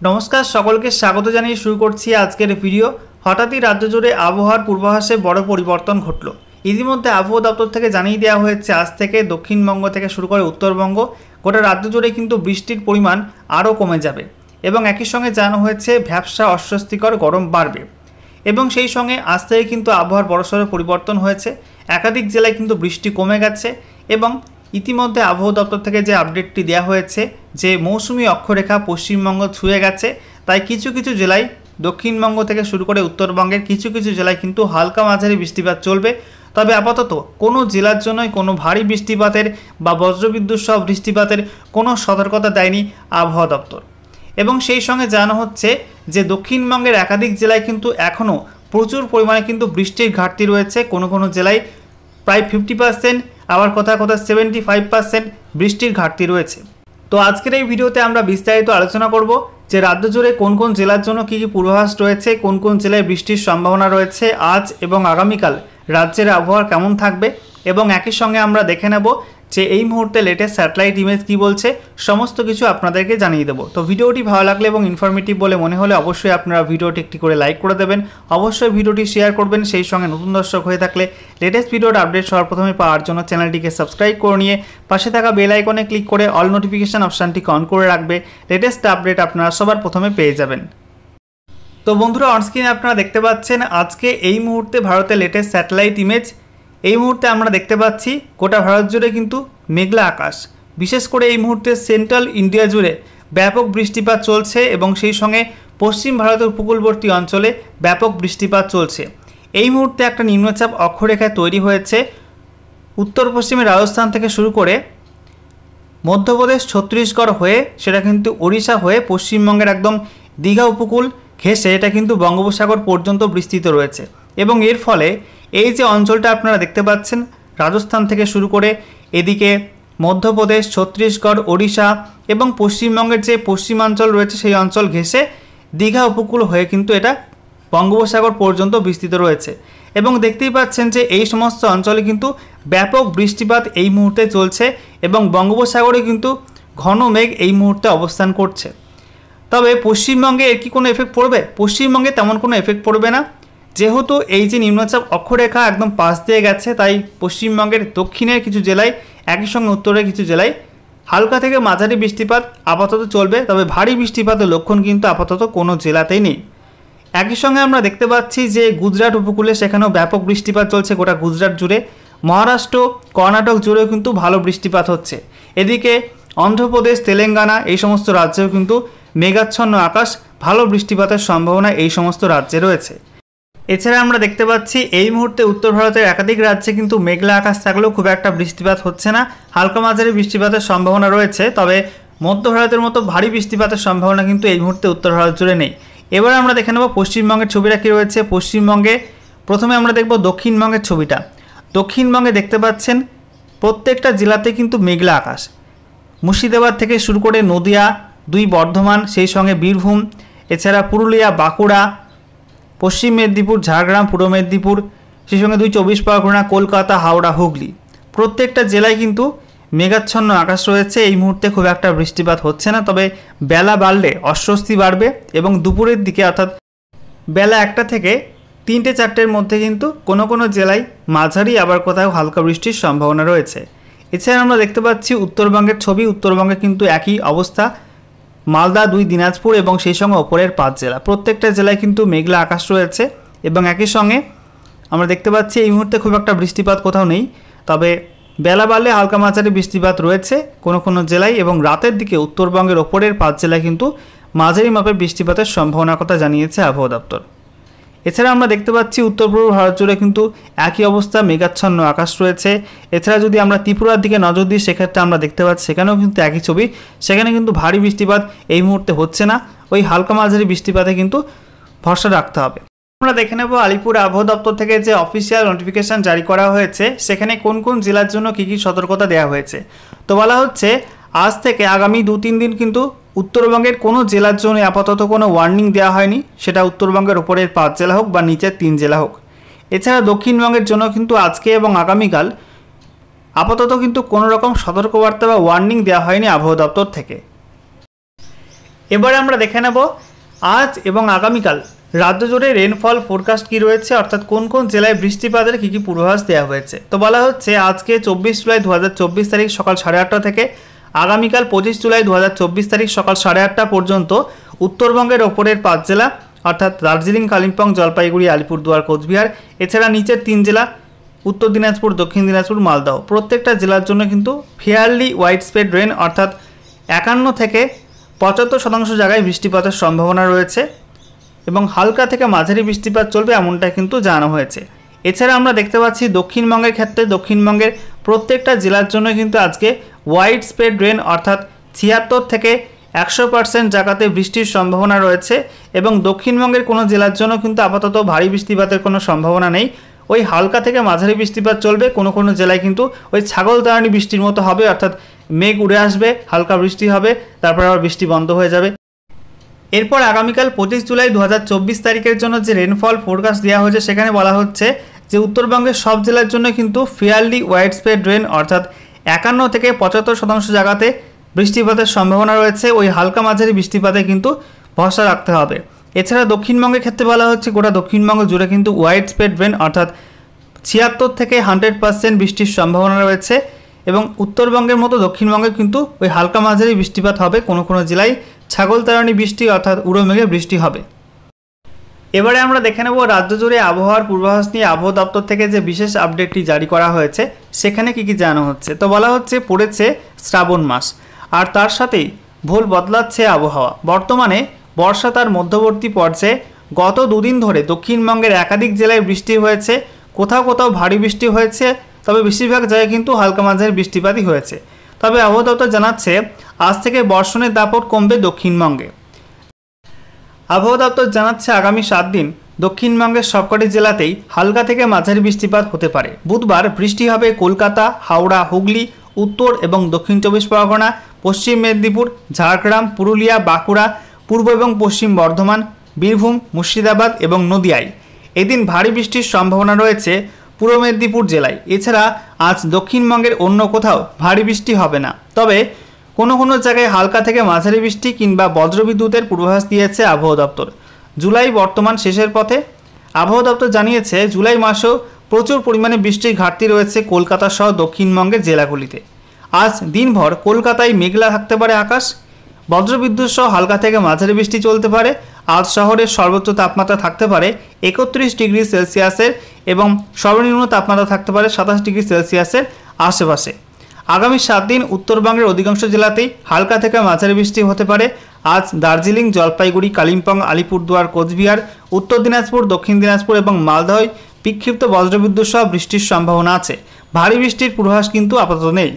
नमस्कार सकलके स्वागत जानिए शुरू करছি आजकेर ভিডিও। হঠাৎই রাজ্য জুড়ে আবহাওয়ার পূর্বাভাসে বড় পরিবর্তন ঘটল। ইতিমধ্যে আবহাওয়া দপ্তর থেকে জানিয়ে দেওয়া হয়েছে আজ থেকে দক্ষিণবঙ্গ থেকে শুরু করে উত্তরবঙ্গ গোটা রাজ্য জুড়ে কিন্তু বৃষ্টির পরিমাণ আরও কমে যাবে এবং একই সঙ্গে জানানো হয়েছে ভ্যাপসা অস্বস্তিকর গরম বাড়বে এবং সেই সঙ্গে আজ থেকে কিন্তু আবহাওয়ার বড়সড় পরিবর্তন হয়েছে। একাধিক জেলায় কিন্তু বৃষ্টি কমে গেছে এবং ইতিমধ্যে আবহাওয়া দপ্তর থেকে যে আপডেটটি দেওয়া হয়েছে যে মৌসুমি অক্ষরেখা পশ্চিমবঙ্গ ছুঁয়ে গেছে, তাই কিছু কিছু জেলায় দক্ষিণবঙ্গ থেকে শুরু করে উত্তরবঙ্গের কিছু কিছু জেলায় কিন্তু হালকা মাঝারি বৃষ্টিপাত চলবে। তবে আপাতত কোনো জেলার জন্যই কোনো ভারী বৃষ্টিপাতের বা বজ্রবিদ্যুৎ সহ বৃষ্টিপাতের কোনো সতর্কতা দেয়নি আবহাওয়া দপ্তর এবং সেই সঙ্গে জানানো হচ্ছে যে দক্ষিণবঙ্গের একাধিক জেলায় কিন্তু এখনও প্রচুর পরিমাণে কিন্তু বৃষ্টির ঘাটতি রয়েছে। কোনো কোনো জেলায় প্রায় 50%, আবার কোথাও কোথাও 75% বৃষ্টির ঘাটতি রয়েছে। তো আজকের এই ভিডিওতে আমরা বিস্তারিত আলোচনা করব যে রাজ্য জুড়ে কোন কোন জেলার জন্য কী কী পূর্বাভাস রয়েছে, কোন কোন জেলায় বৃষ্টির সম্ভাবনা রয়েছে আজ এবং আগামীকাল রাজ্যের আবহাওয়া কেমন থাকবে এবং একই সঙ্গে আমরা দেখে নেব যে এই মুহূর্তে লেটেস্ট স্যাটেলাইট ইমেজ কী বলছে, সমস্ত কিছু আপনাদেরকে জানিয়ে দেবো। তো ভিডিওটি ভালো লাগলে এবং ইনফরমেটিভ বলে মনে হলে অবশ্যই আপনারা ভিডিওটি একটি করে লাইক করে দেবেন, অবশ্যই ভিডিওটি শেয়ার করবেন। সেই সঙ্গে নতুন দর্শক হয়ে থাকলে লেটেস্ট ভিডিওর আপডেট সবার প্রথমে পাওয়ার জন্য চ্যানেলটিকে সাবস্ক্রাইব করে নিয়ে পাশে থাকা বেল আইকনে ক্লিক করে অল নোটিফিকেশান অপশানটিকে অন করে রাখবে। লেটেস্ট আপডেট আপনারা সবার প্রথমে পেয়ে যাবেন। তো বন্ধুরা, অনস্ক্রিনে আপনারা দেখতে পাচ্ছেন আজকে এই মুহূর্তে ভারতের লেটেস্ট স্যাটেলাইট ইমেজ। এই মুহূর্তে আমরা দেখতে পাচ্ছি গোটা ভারত জুড়ে কিন্তু মেঘলা আকাশ, বিশেষ করে এই মুহূর্তে সেন্ট্রাল ইন্ডিয়া জুড়ে ব্যাপক বৃষ্টিপাত চলছে এবং সেই সঙ্গে পশ্চিম ভারতের উপকূলবর্তী অঞ্চলে ব্যাপক বৃষ্টিপাত চলছে। এই মুহূর্তে একটা নিম্নচাপ অক্ষরেখায় তৈরি হয়েছে উত্তর পশ্চিমে রাজস্থান থেকে শুরু করে মধ্যপ্রদেশ ছত্তিশগড় হয়ে সেটা কিন্তু ওড়িশা হয়ে পশ্চিমবঙ্গের একদম দীঘা উপকূল ঘেঁষে এটা কিন্তু বঙ্গোপসাগর পর্যন্ত বিস্তৃত রয়েছে এবং এর ফলে এই যে অঞ্চলটা আপনারা দেখতে পাচ্ছেন রাজস্থান থেকে শুরু করে এদিকে মধ্যপ্রদেশ, ছত্তিশগড়, ওড়িশা এবং পশ্চিমবঙ্গের যে পশ্চিমাঞ্চল রয়েছে সেই অঞ্চল ঘেঁষে দীঘা উপকূল হয়ে কিন্তু এটা বঙ্গোপসাগর পর্যন্ত বিস্তৃত রয়েছে এবং দেখতেই পাচ্ছেন যে এই সমস্ত অঞ্চলে কিন্তু ব্যাপক বৃষ্টিপাত এই মুহূর্তে চলছে এবং বঙ্গোপসাগরে কিন্তু ঘন মেঘ এই মুহূর্তে অবস্থান করছে। তবে পশ্চিমবঙ্গে এর কি কোনো এফেক্ট পড়বে? পশ্চিমবঙ্গে তেমন কোনো এফেক্ট পড়বে না, যেহেতু এই যে নিম্নচাপ অক্ষরেখা একদম পাশ দিয়ে গেছে, তাই পশ্চিমবঙ্গের দক্ষিণের কিছু জেলায় একই সঙ্গে উত্তরের কিছু জেলায় হালকা থেকে মাঝারি বৃষ্টিপাত আপাতত চলবে। তবে ভারী বৃষ্টিপাতের লক্ষণ কিন্তু আপাতত কোনো জেলাতেই নেই। একই সঙ্গে আমরা দেখতে পাচ্ছি যে গুজরাট উপকূলে সেখানেও ব্যাপক বৃষ্টিপাত চলছে গোটা গুজরাট জুড়ে, মহারাষ্ট্র, কর্ণাটক জুড়েও কিন্তু ভালো বৃষ্টিপাত হচ্ছে। এদিকে অন্ধ্রপ্রদেশ, তেলেঙ্গানা এই সমস্ত রাজ্যেও কিন্তু মেঘাচ্ছন্ন আকাশ, ভালো বৃষ্টিপাতের সম্ভাবনা এই সমস্ত রাজ্যে রয়েছে। এছাড়া আমরা দেখতে পাচ্ছি এই মুহূর্তে উত্তর ভারতের একাধিক রাজ্যে কিন্তু মেঘলা আকাশ থাকলেও খুব একটা বৃষ্টিপাত হচ্ছে না, হালকা মাঝারি বৃষ্টিপাতের সম্ভাবনা রয়েছে। তবে মধ্য ভারতের মতো ভারী বৃষ্টিপাতের সম্ভাবনা কিন্তু এই মুহূর্তে উত্তর ভারত জুড়ে নেই। এবার আমরা দেখে নেব পশ্চিমবঙ্গের ছবিটা কী রয়েছে। পশ্চিমবঙ্গে প্রথমে আমরা দেখব দক্ষিণবঙ্গের ছবিটা। দক্ষিণবঙ্গে দেখতে পাচ্ছেন প্রত্যেকটা জেলাতে কিন্তু মেঘলা আকাশ, মুর্শিদাবাদ থেকে শুরু করে নদিয়া, 2 বর্ধমান, সেই সঙ্গে বীরভূম, এছাড়া পুরুলিয়া, বাঁকুড়া, পশ্চিম মেদিনীপুর, ঝাড়গ্রাম, পূর্ব মেদিনীপুর, সেই সঙ্গে 2 24 পরগনা, কলকাতা, হাওড়া, হুগলি, প্রত্যেকটা জেলায় কিন্তু মেঘাচ্ছন্ন আকাশ রয়েছে। এই মুহূর্তে খুব একটা বৃষ্টিপাত হচ্ছে না, তবে বেলা বাড়লে অস্বস্তি বাড়বে এবং দুপুরের দিকে অর্থাৎ বেলা 1টা থেকে 3টে-4টের মধ্যে কিন্তু কোনো কোনো জেলায় মাঝারি আবার কোথাও হালকা বৃষ্টির সম্ভাবনা রয়েছে। এছাড়া আমরা দেখতে পাচ্ছি উত্তরবঙ্গের ছবি। উত্তরবঙ্গে কিন্তু একই অবস্থা, মালদা, 2 দিনাজপুর এবং সেই সঙ্গে ওপরের 5 জেলা, প্রত্যেকটা জেলায় কিন্তু মেঘলা আকাশ রয়েছে এবং একই সঙ্গে আমরা দেখতে পাচ্ছি এই মুহূর্তে খুব একটা বৃষ্টিপাত কোথাও নেই, তবে বেলা বাড়লে হালকা মাঝারি বৃষ্টিপাত রয়েছে কোনো কোনো জেলায় এবং রাতের দিকে উত্তরবঙ্গের ওপরের 5 জেলায় কিন্তু মাঝারি মাপের বৃষ্টিপাতের সম্ভাবনার কথা জানিয়েছে আবহাওয়া দপ্তর। এছাড়া আমরা দেখতে পাচ্ছি উত্তর পূর্ব ভারত জুড়ে কিন্তু একই অবস্থা, মেঘাচ্ছন্ন আকাশ রয়েছে। এছাড়া যদি আমরা ত্রিপুরার দিকে নজর দিই সেক্ষেত্রে আমরা দেখতে পাচ্ছি সেখানেও কিন্তু একই ছবি, সেখানে কিন্তু ভারী বৃষ্টিপাত এই মুহূর্তে হচ্ছে না, ওই হালকা মাঝারি বৃষ্টিপাতে কিন্তু ভরসা রাখতে হবে। আমরা দেখে নেব আলিপুর আবহাওয়া দপ্তর থেকে যে অফিসিয়াল নোটিফিকেশান জারি করা হয়েছে সেখানে কোন কোন জেলার জন্য কী কী সতর্কতা দেওয়া হয়েছে। তো বলা হচ্ছে আজ থেকে আগামী 2-3 দিন কিন্তু উত্তরবঙ্গের কোনো জেলার জন্য আপাতত কোনো ওয়ার্নিং দেওয়া হয়নি, সেটা উত্তরবঙ্গের ওপরের 5 জেলা হোক বা নিচের 3 জেলা হোক। এছাড়া দক্ষিণবঙ্গের জন্য কিন্তু আজকে এবং আগামীকাল আপাতত কিন্তু কোনো রকম সতর্কবার্তা বা ওয়ার্নিং দেওয়া হয়নি আবহাওয়া দপ্তর থেকে। এবারে আমরা দেখে নেব আজ এবং আগামীকাল রাজ্য জুড়ে রেনফল ফোরকাস্ট কী রয়েছে, অর্থাৎ কোন কোন জেলায় বৃষ্টিপাতের কী কী পূর্বাভাস দেওয়া হয়েছে। তো বলা হচ্ছে আজকে 24 জুলাই 2024 তারিখ সকাল 8:30 থেকে আগামীকাল 25 জুলাই 2024 তারিখ সকাল 8:30 পর্যন্ত উত্তরবঙ্গের ওপরের 5 জেলা অর্থাৎ দার্জিলিং, কালিম্পং, জলপাইগুড়ি, আলিপুরদুয়ার, কোচবিহার, এছাড়া নিচের 3 জেলা উত্তর দিনাজপুর, দক্ষিণ দিনাজপুর, মালদহ, প্রত্যেকটা জেলার জন্য কিন্তু ফেয়ারলি ওয়াইড স্প্রেড রেন অর্থাৎ 51 থেকে 75% জায়গায় বৃষ্টিপাতের সম্ভাবনা রয়েছে এবং হালকা থেকে মাঝারি বৃষ্টিপাত চলবে এমনটা কিন্তু জানানো হয়েছে। এছাড়া আমরা দেখতে পাচ্ছি দক্ষিণবঙ্গের ক্ষেত্রে দক্ষিণবঙ্গের প্রত্যেকটা জেলার জন্য কিন্তু আজকে ওয়াইড স্প্রেড রেন অর্থাৎ 76 থেকে 100% জায়গাতে বৃষ্টির সম্ভাবনা রয়েছে এবং দক্ষিণবঙ্গের কোনো জেলার জন্য কিন্তু আপাতত ভারী বৃষ্টিপাতের কোনো সম্ভাবনা নেই। ওই হালকা থেকে মাঝারি বৃষ্টিপাত চলবে, কোনো কোনো জেলায় কিন্তু ওই ছাগলদারানি বৃষ্টির মতো হবে, অর্থাৎ মেঘ উড়ে আসবে, হালকা বৃষ্টি হবে, তারপর আবার বৃষ্টি বন্ধ হয়ে যাবে। এরপর আগামীকাল 25 জুলাই 2024 তারিখের জন্য যে রেনফল ফোরকাস্ট দেওয়া হয়েছে সেখানে বলা হচ্ছে যে উত্তরবঙ্গের সব জেলার জন্য কিন্তু ফেয়ারলি ওয়াইড স্প্রেড রেন অর্থাৎ 51 থেকে 75% জায়গাতে বৃষ্টিপাতের সম্ভাবনা রয়েছে। ওই হালকা মাঝারি বৃষ্টিপাতে কিন্তু ভরসা রাখতে হবে। এছাড়া দক্ষিণবঙ্গের ক্ষেত্রে বলা হচ্ছে গোটা দক্ষিণবঙ্গ জুড়ে কিন্তু ওয়াইড স্প্রেড রেন অর্থাৎ 76 থেকে 100% বৃষ্টির সম্ভাবনা রয়েছে এবং উত্তরবঙ্গের মতো দক্ষিণবঙ্গে কিন্তু ওই হালকা মাঝারি বৃষ্টিপাত হবে, কোনো কোনো জেলায় ছাগলতারানি বৃষ্টি অর্থাৎ উড়ো মেঘে বৃষ্টি হবে। এবারে আমরা দেখে নেব রাজ্য জুড়ে আবহাওয়ার পূর্বাভাস নিয়ে আবহাওয়া দপ্তর থেকে যে বিশেষ আপডেটটি জারি করা হয়েছে সেখানে কি কি জানানো হচ্ছে। তো বলা হচ্ছে পড়েছে শ্রাবণ মাস আর তার সাথেই ভুল বদলাচ্ছে আবহাওয়া। বর্তমানে বর্ষা তার মধ্যবর্তী পর্যায়ে। গত দুদিন ধরে দক্ষিণবঙ্গের একাধিক জেলায় বৃষ্টি হয়েছে, কোথাও কোথাও ভারী বৃষ্টি হয়েছে, তবে বেশিরভাগ জায়গায় কিন্তু হালকা মাঝারি বৃষ্টিপাতই হয়েছে। তবে আবহাওয়া দপ্তর জানাচ্ছে আজ থেকে বর্ষণের দাপট কমবে দক্ষিণবঙ্গে। আবহাওয়া দপ্তর জানাচ্ছে আগামী 7 দিন দক্ষিণবঙ্গের সবকটি জেলাতেই হালকা থেকে মাঝারি বৃষ্টিপাত হতে পারে। বুধবার বৃষ্টি হবে কলকাতা, হাওড়া, হুগলি, উত্তর এবং দক্ষিণ 24 পরগনা, পশ্চিম মেদিনীপুর, ঝাড়গ্রাম, পুরুলিয়া, বাঁকুড়া, পূর্ব এবং পশ্চিম বর্ধমান, বীরভূম, মুর্শিদাবাদ এবং নদিয়ায়। এদিন ভারী বৃষ্টির সম্ভাবনা রয়েছে পূর্ব মেদিনীপুর জেলায়। এছাড়া আজ দক্ষিণবঙ্গের অন্য কোথাও ভারী বৃষ্টি হবে না, তবে কোনো কোনো জায়গায় হালকা থেকে মাঝারি বৃষ্টি কিংবা বজ্রবিদ্যুতের পূর্বাভাস দিয়েছে আবহাওয়া দপ্তর। জুলাই বর্তমান শেষের পথে। আবহাওয়া দপ্তর জানিয়েছে জুলাই মাসেও প্রচুর পরিমাণে বৃষ্টির ঘাটতি রয়েছে কলকাতা সহ দক্ষিণবঙ্গের জেলাগুলিতে। আজ দিনভর কলকাতায় মেঘলা থাকতে পারে আকাশ, বজ্রবিদ্যুৎ সহ হালকা থেকে মাঝারি বৃষ্টি চলতে পারে। আজ শহরের সর্বোচ্চ তাপমাত্রা থাকতে পারে 31 ডিগ্রি সেলসিয়াসের এবং সর্বনিম্ন তাপমাত্রা থাকতে পারে 27 ডিগ্রি সেলসিয়াসের আশেপাশে। আগামী 7 দিন উত্তরবঙ্গের অধিকাংশ জেলাতেই হালকা থেকে মাঝারি বৃষ্টি হতে পারে। আজ দার্জিলিং, জলপাইগুড়ি, কালিম্পং, আলিপুরদুয়ার, কোচবিহার, উত্তর দিনাজপুর, দক্ষিণ দিনাজপুর এবং মালদহে বিক্ষিপ্ত বজ্রবিদ্যুৎ সহ বৃষ্টির সম্ভাবনা আছে। ভারী বৃষ্টির পূর্বাভাস কিন্তু আপাতত নেই।